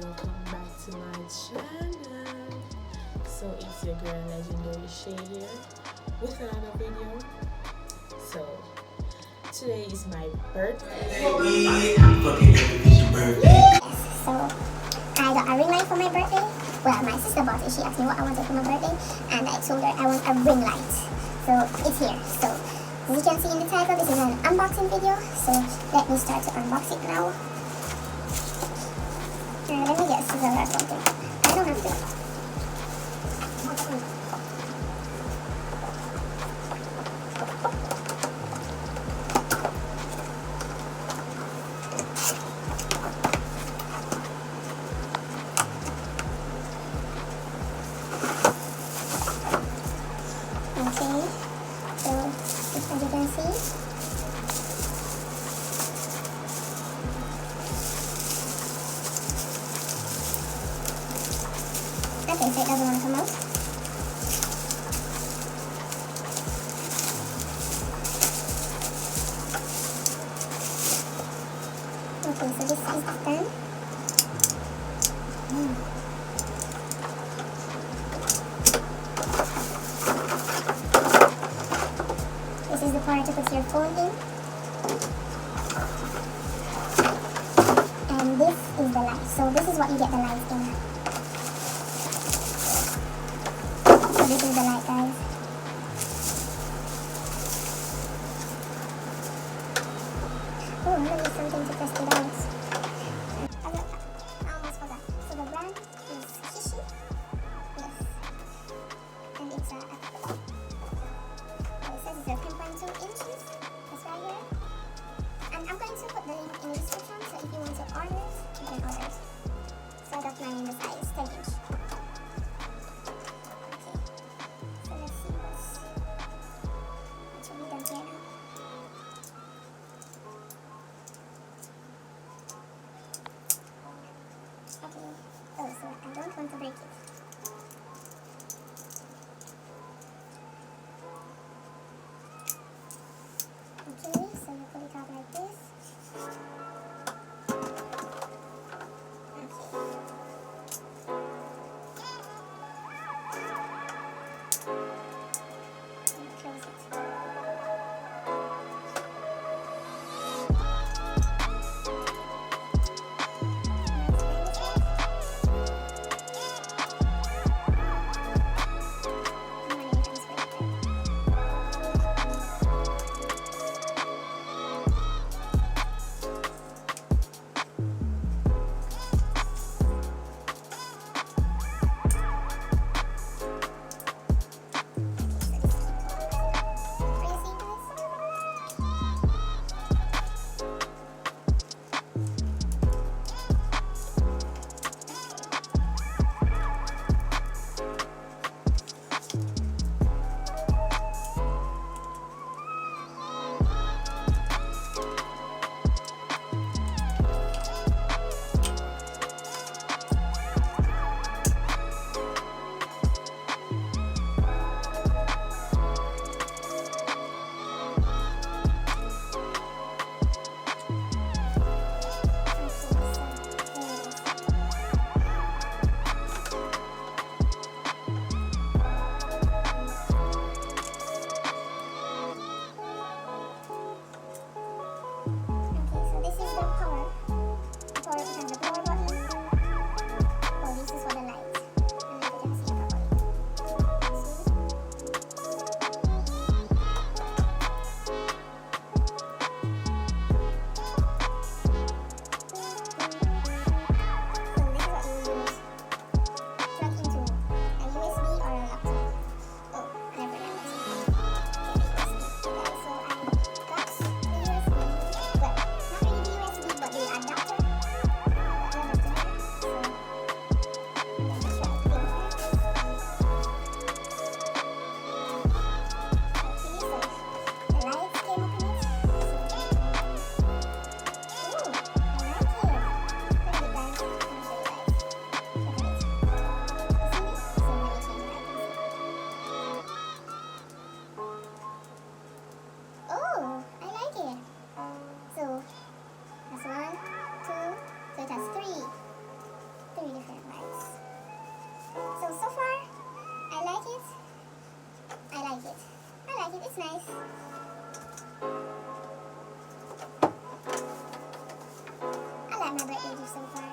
welcome back to my channel. So it's your girl Legendary Shay here with another video. So today is my birthday. So I got a ring light for my birthday. Well, my sister bought it. She asked me what I wanted for my birthday, and I told her I want a ring light. So it's here. So as you can see in the title, this is an unboxing video. So let me start to unbox it now. Let me get scissors or something. I don't have to. Okay, so just as you can see, okay, so it doesn't want to come out. Okay, so this is the stand. This is the part to put your phone in. And this is the light. So this is what you get the light in. So this is the light, guys. Oh, I'm gonna use something to test it out. I almost forgot. So the brand is Shishi. Yes. And it's it says it's a 10.2 inches. That's right here. And I'm going to put the link in the description, so if you want to order it, you can order it. So I got mine in the size 10 inch. Okay. So let's see what should be done here now. Okay. Oh, so I don't want to break it. Okay, so you pull it out like this. Okay. And close it. so far.